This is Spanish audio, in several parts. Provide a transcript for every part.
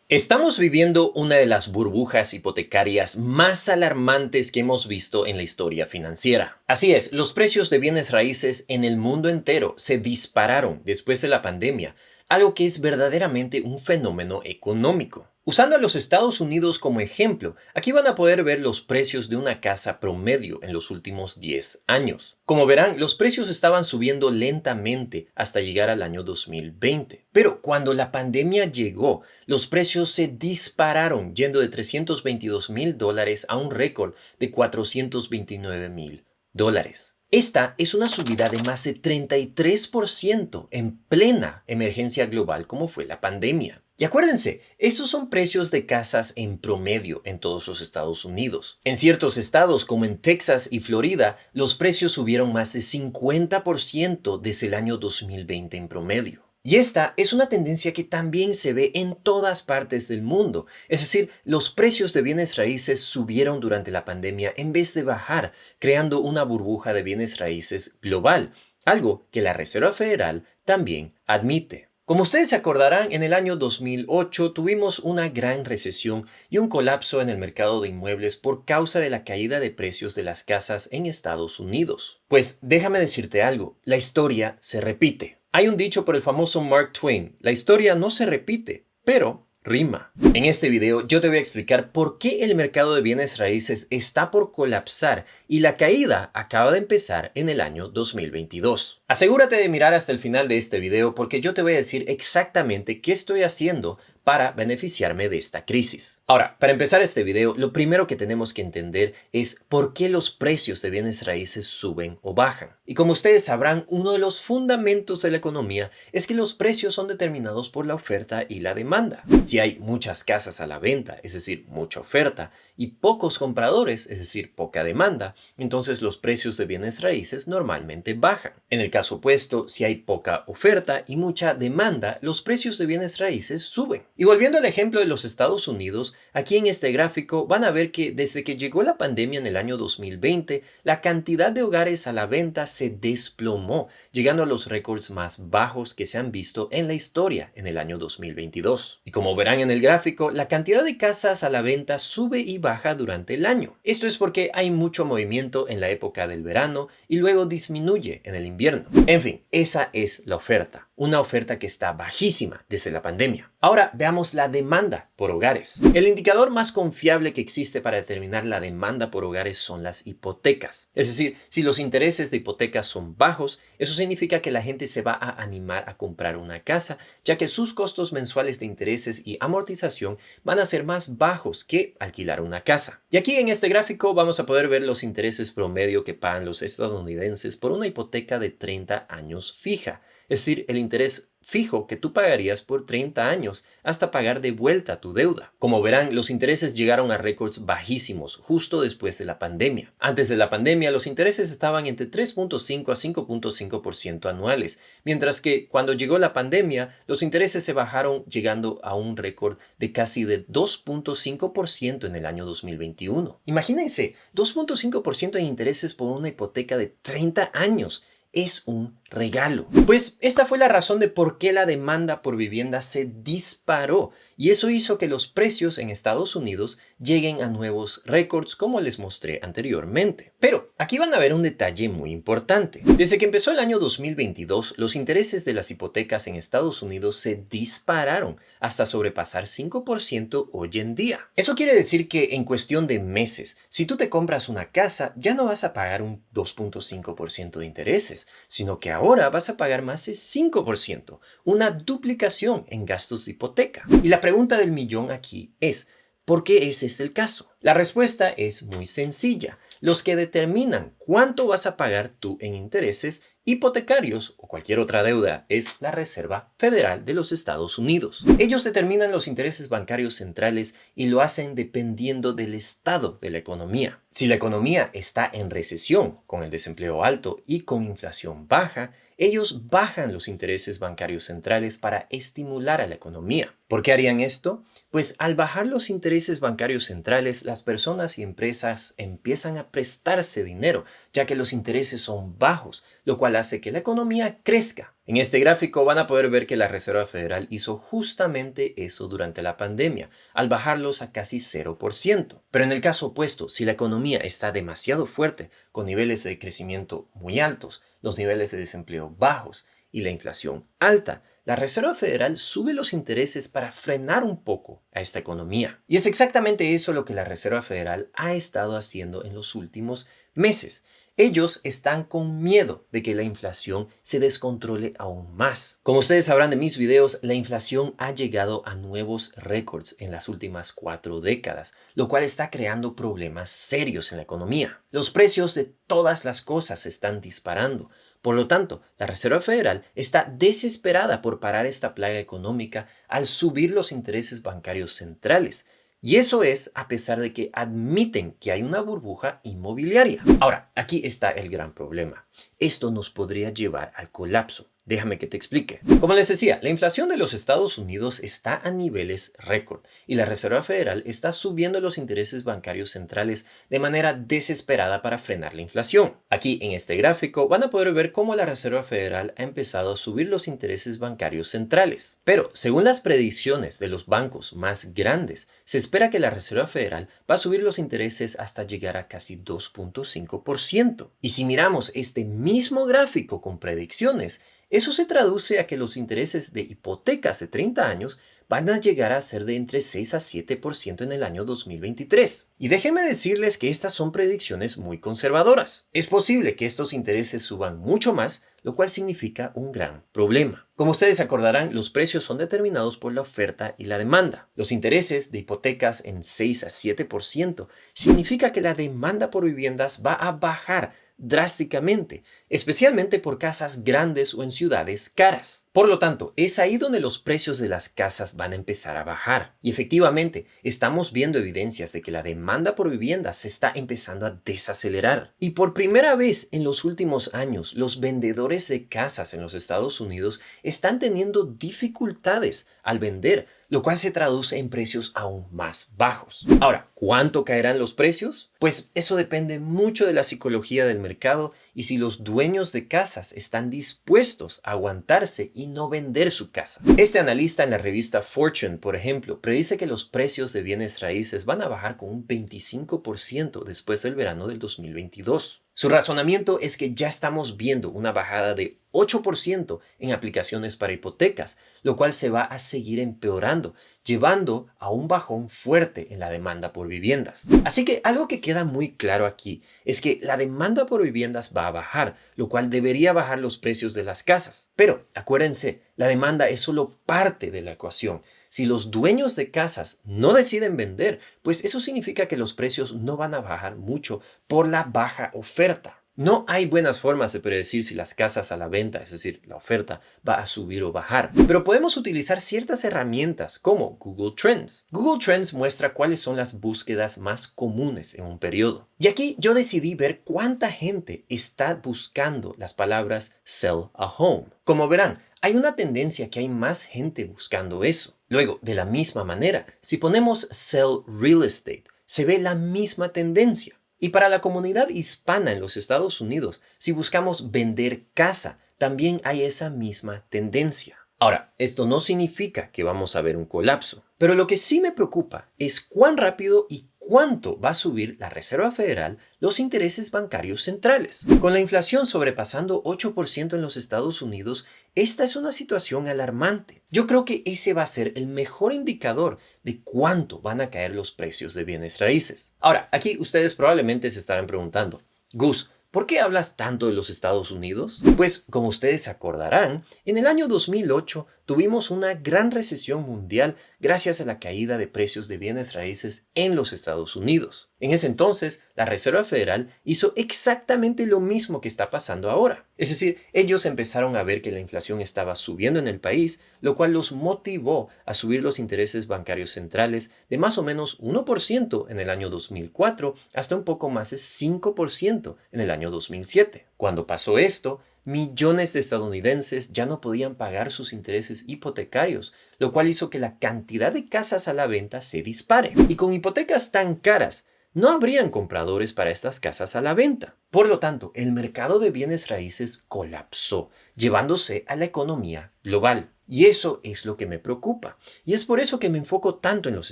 Estamos viviendo una de las burbujas hipotecarias más alarmantes que hemos visto en la historia financiera. Así es, los precios de bienes raíces en el mundo entero se dispararon después de la pandemia, algo que es verdaderamente un fenómeno económico. Usando a los Estados Unidos como ejemplo, aquí van a poder ver los precios de una casa promedio en los últimos 10 años. Como verán, los precios estaban subiendo lentamente hasta llegar al año 2020. Pero cuando la pandemia llegó, los precios se dispararon, yendo de $322,000 a un récord de $429,000. Esta es una subida de más de 33% en plena emergencia global como fue la pandemia. Y acuérdense, estos son precios de casas en promedio en todos los Estados Unidos. En ciertos estados como en Texas y Florida, los precios subieron más de 50% desde el año 2020 en promedio. Y esta es una tendencia que también se ve en todas partes del mundo. Es decir, los precios de bienes raíces subieron durante la pandemia en vez de bajar, creando una burbuja de bienes raíces global, algo que la Reserva Federal también admite. Como ustedes se acordarán, en el año 2008 tuvimos una gran recesión y un colapso en el mercado de inmuebles por causa de la caída de precios de las casas en Estados Unidos. Pues déjame decirte algo, la historia se repite. Hay un dicho por el famoso Mark Twain, la historia no se repite, pero rima. En este video yo te voy a explicar por qué el mercado de bienes raíces está por colapsar y la caída acaba de empezar en el año 2022. Asegúrate de mirar hasta el final de este video porque yo te voy a decir exactamente qué estoy haciendo para beneficiarme de esta crisis. Ahora, para empezar este video, lo primero que tenemos que entender es por qué los precios de bienes raíces suben o bajan. Y como ustedes sabrán, uno de los fundamentos de la economía es que los precios son determinados por la oferta y la demanda. Si hay muchas casas a la venta, es decir, mucha oferta, y pocos compradores, es decir, poca demanda, entonces los precios de bienes raíces normalmente bajan. En el caso opuesto, si hay poca oferta y mucha demanda, los precios de bienes raíces suben. Y volviendo al ejemplo de los Estados Unidos, aquí en este gráfico van a ver que desde que llegó la pandemia en el año 2020, la cantidad de hogares a la venta se desplomó, llegando a los récords más bajos que se han visto en la historia en el año 2022. Y como verán en el gráfico, la cantidad de casas a la venta sube y baja durante el año. Esto es porque hay mucho movimiento en la época del verano y luego disminuye en el invierno. En fin, esa es la oferta. Una oferta que está bajísima desde la pandemia. Ahora veamos la demanda por hogares. El indicador más confiable que existe para determinar la demanda por hogares son las hipotecas. Es decir, si los intereses de hipotecas son bajos, eso significa que la gente se va a animar a comprar una casa, ya que sus costos mensuales de intereses y amortización van a ser más bajos que alquilar una casa. Y aquí en este gráfico vamos a poder ver los intereses promedio que pagan los estadounidenses por una hipoteca de 30 años fija. Es decir, el interés fijo que tú pagarías por 30 años hasta pagar de vuelta tu deuda. Como verán, los intereses llegaron a récords bajísimos justo después de la pandemia. Antes de la pandemia, los intereses estaban entre 3.5 a 5.5% anuales, mientras que cuando llegó la pandemia, los intereses se bajaron llegando a un récord de casi de 2.5% en el año 2021. Imagínense, 2.5% en intereses por una hipoteca de 30 años. Es un regalo. Pues esta fue la razón de por qué la demanda por vivienda se disparó y eso hizo que los precios en Estados Unidos lleguen a nuevos récords como les mostré anteriormente. Pero aquí van a ver un detalle muy importante. Desde que empezó el año 2022, los intereses de las hipotecas en Estados Unidos se dispararon hasta sobrepasar 5% hoy en día. Eso quiere decir que en cuestión de meses, si tú te compras una casa, ya no vas a pagar un 2.5% de intereses, sino que ahora vas a pagar más de 5%, una duplicación en gastos de hipoteca. Y la pregunta del millón aquí es, ¿por qué es este el caso? La respuesta es muy sencilla. Los que determinan cuánto vas a pagar tú en intereses hipotecarios o cualquier otra deuda es la Reserva Federal de los Estados Unidos. Ellos determinan los intereses bancarios centrales y lo hacen dependiendo del estado de la economía. Si la economía está en recesión, con el desempleo alto y con inflación baja, ellos bajan los intereses bancarios centrales para estimular a la economía. ¿Por qué harían esto? Pues al bajar los intereses bancarios centrales, las personas y empresas empiezan a prestarse dinero, ya que los intereses son bajos, lo cual hace que la economía crezca. En este gráfico van a poder ver que la Reserva Federal hizo justamente eso durante la pandemia, al bajarlos a casi 0%. Pero en el caso opuesto, si la economía está demasiado fuerte, con niveles de crecimiento muy altos, los niveles de desempleo bajos y la inflación alta, la Reserva Federal sube los intereses para frenar un poco a esta economía. Y es exactamente eso lo que la Reserva Federal ha estado haciendo en los últimos meses. Ellos están con miedo de que la inflación se descontrole aún más. Como ustedes sabrán de mis videos, la inflación ha llegado a nuevos récords en las últimas 4 décadas, lo cual está creando problemas serios en la economía. Los precios de todas las cosas se están disparando. Por lo tanto, la Reserva Federal está desesperada por parar esta plaga económica al subir los intereses bancarios centrales. Y eso es a pesar de que admiten que hay una burbuja inmobiliaria. Ahora, aquí está el gran problema. Esto nos podría llevar al colapso. Déjame que te explique. Como les decía, la inflación de los Estados Unidos está a niveles récord y la Reserva Federal está subiendo los intereses bancarios centrales de manera desesperada para frenar la inflación. Aquí en este gráfico van a poder ver cómo la Reserva Federal ha empezado a subir los intereses bancarios centrales. Pero según las predicciones de los bancos más grandes, se espera que la Reserva Federal va a subir los intereses hasta llegar a casi 2.5%. Y si miramos este mismo gráfico con predicciones, eso se traduce a que los intereses de hipotecas de 30 años van a llegar a ser de entre 6 a 7% en el año 2023. Y déjenme decirles que estas son predicciones muy conservadoras. Es posible que estos intereses suban mucho más, lo cual significa un gran problema. Como ustedes acordarán, los precios son determinados por la oferta y la demanda. Los intereses de hipotecas en 6 a 7% significa que la demanda por viviendas va a bajar drásticamente, especialmente por casas grandes o en ciudades caras. Por lo tanto, es ahí donde los precios de las casas van a empezar a bajar. Y efectivamente, estamos viendo evidencias de que la demanda por viviendas se está empezando a desacelerar. Y por primera vez en los últimos años, los vendedores de casas en los Estados Unidos están teniendo dificultades al vender, lo cual se traduce en precios aún más bajos. Ahora, ¿cuánto caerán los precios? Pues eso depende mucho de la psicología del mercado y si los dueños de casas están dispuestos a aguantarse y no vender su casa. Este analista en la revista Fortune, por ejemplo, predice que los precios de bienes raíces van a bajar con un 25% después del verano del 2022. Su razonamiento es que ya estamos viendo una bajada de 8% en aplicaciones para hipotecas, lo cual se va a seguir empeorando, llevando a un bajón fuerte en la demanda por viviendas. Así que algo que queda muy claro aquí es que la demanda por viviendas va a bajar, lo cual debería bajar los precios de las casas. Pero acuérdense, la demanda es solo parte de la ecuación. Si los dueños de casas no deciden vender, pues eso significa que los precios no van a bajar mucho por la baja oferta. No hay buenas formas de predecir si las casas a la venta, es decir, la oferta, va a subir o bajar. Pero podemos utilizar ciertas herramientas como Google Trends. Google Trends muestra cuáles son las búsquedas más comunes en un periodo. Y aquí yo decidí ver cuánta gente está buscando las palabras sell a home. Como verán, hay una tendencia que hay más gente buscando eso. Luego, de la misma manera, si ponemos sell real estate, se ve la misma tendencia. Y para la comunidad hispana en los Estados Unidos, si buscamos vender casa, también hay esa misma tendencia. Ahora, esto no significa que vamos a ver un colapso, pero lo que sí me preocupa es cuán rápido y cuánto va a subir la Reserva Federal los intereses bancarios centrales. Con la inflación sobrepasando 8% en los Estados Unidos, esta es una situación alarmante. Yo creo que ese va a ser el mejor indicador de cuánto van a caer los precios de bienes raíces. Ahora, aquí ustedes probablemente se estarán preguntando, Gus, ¿por qué hablas tanto de los Estados Unidos? Pues, como ustedes se acordarán, en el año 2008 tuvimos una gran recesión mundial gracias a la caída de precios de bienes raíces en los Estados Unidos. En ese entonces, la Reserva Federal hizo exactamente lo mismo que está pasando ahora. Es decir, ellos empezaron a ver que la inflación estaba subiendo en el país, lo cual los motivó a subir los intereses bancarios centrales de más o menos 1% en el año 2004 hasta un poco más de 5% en el año 2007. Cuando pasó esto, millones de estadounidenses ya no podían pagar sus intereses hipotecarios, lo cual hizo que la cantidad de casas a la venta se dispare. Y con hipotecas tan caras, no habrían compradores para estas casas a la venta. Por lo tanto, el mercado de bienes raíces colapsó, llevándose a la economía global. Y eso es lo que me preocupa. Y es por eso que me enfoco tanto en los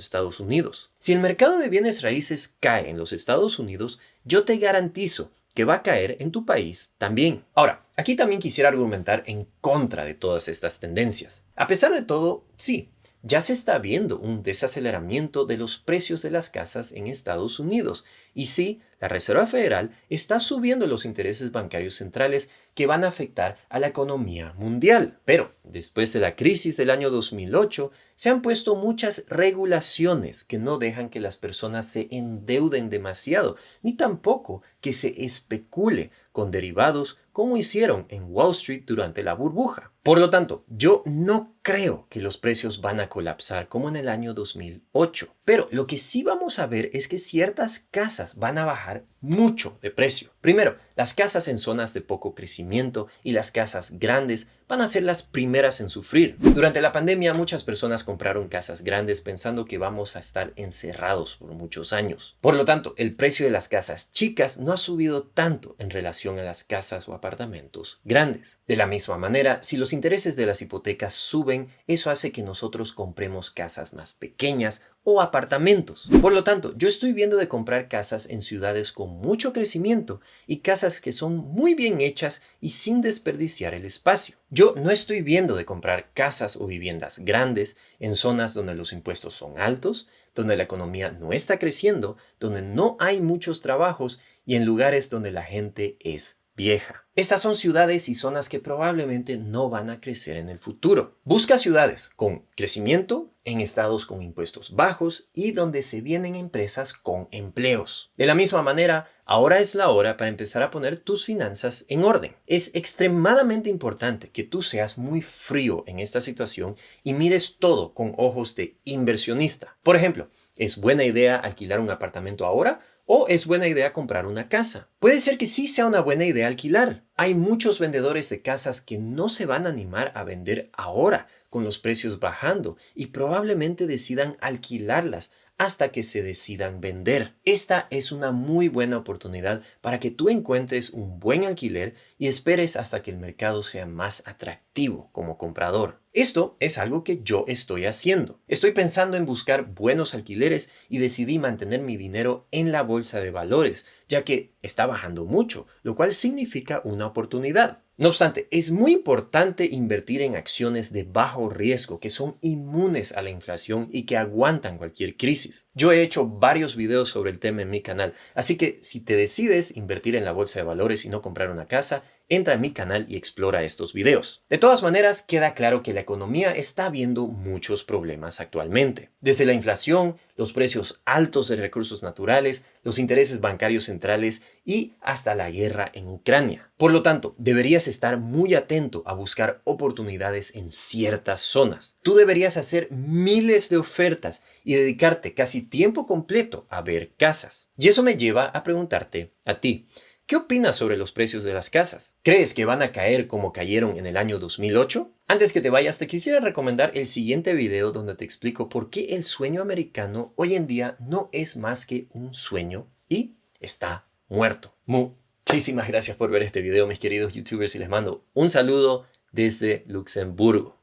Estados Unidos. Si el mercado de bienes raíces cae en los Estados Unidos, yo te garantizo que va a caer en tu país también. Ahora, aquí también quisiera argumentar en contra de todas estas tendencias. A pesar de todo, sí, ya se está viendo un desaceleramiento de los precios de las casas en Estados Unidos. Y sí, la Reserva Federal está subiendo los intereses bancarios centrales que van a afectar a la economía mundial. Pero después de la crisis del año 2008, se han puesto muchas regulaciones que no dejan que las personas se endeuden demasiado, ni tampoco que se especule con derivados como hicieron en Wall Street durante la burbuja. Por lo tanto, yo no creo que los precios van a colapsar como en el año 2008. Pero lo que sí vamos a ver es que ciertas casas van a bajar mucho de precio. Primero, las casas en zonas de poco crecimiento y las casas grandes van a ser las primeras en sufrir. Durante la pandemia, muchas personas compraron casas grandes pensando que vamos a estar encerrados por muchos años. Por lo tanto, el precio de las casas chicas no ha subido tanto en relación a las casas o apartamentos grandes. De la misma manera, si los intereses de las hipotecas suben, eso hace que nosotros compremos casas más pequeñas o apartamentos. Por lo tanto, yo estoy viendo de comprar casas en ciudades con mucho crecimiento y casas que son muy bien hechas y sin desperdiciar el espacio. Yo no estoy viendo de comprar casas o viviendas grandes en zonas donde los impuestos son altos, donde la economía no está creciendo, donde no hay muchos trabajos y en lugares donde la gente es vieja. Estas son ciudades y zonas que probablemente no van a crecer en el futuro. Busca ciudades con crecimiento, en estados con impuestos bajos y donde se vienen empresas con empleos. De la misma manera, ahora es la hora para empezar a poner tus finanzas en orden. Es extremadamente importante que tú seas muy frío en esta situación y mires todo con ojos de inversionista. Por ejemplo, ¿es buena idea alquilar un apartamento ahora? ¿O es buena idea comprar una casa? Puede ser que sí sea una buena idea alquilar. Hay muchos vendedores de casas que no se van a animar a vender ahora con los precios bajando y probablemente decidan alquilarlas hasta que se decidan vender. Esta es una muy buena oportunidad para que tú encuentres un buen alquiler y esperes hasta que el mercado sea más atractivo como comprador. Esto es algo que yo estoy haciendo. Estoy pensando en buscar buenos alquileres y decidí mantener mi dinero en la bolsa de valores, ya que está bajando mucho, lo cual significa una oportunidad. No obstante, es muy importante invertir en acciones de bajo riesgo que son inmunes a la inflación y que aguantan cualquier crisis. Yo he hecho varios videos sobre el tema en mi canal, así que si te decides invertir en la bolsa de valores y no comprar una casa, entra en mi canal y explora estos videos. De todas maneras, queda claro que la economía está viendo muchos problemas actualmente. Desde la inflación, los precios altos de recursos naturales, los intereses bancarios centrales y hasta la guerra en Ucrania. Por lo tanto, deberías estar muy atento a buscar oportunidades en ciertas zonas. Tú deberías hacer miles de ofertas y dedicarte casi tiempo completo a ver casas. Y eso me lleva a preguntarte a ti. ¿Qué opinas sobre los precios de las casas? ¿Crees que van a caer como cayeron en el año 2008? Antes que te vayas, te quisiera recomendar el siguiente video donde te explico por qué el sueño americano hoy en día no es más que un sueño y está muerto. Muchísimas gracias por ver este video, mis queridos youtubers, y les mando un saludo desde Luxemburgo.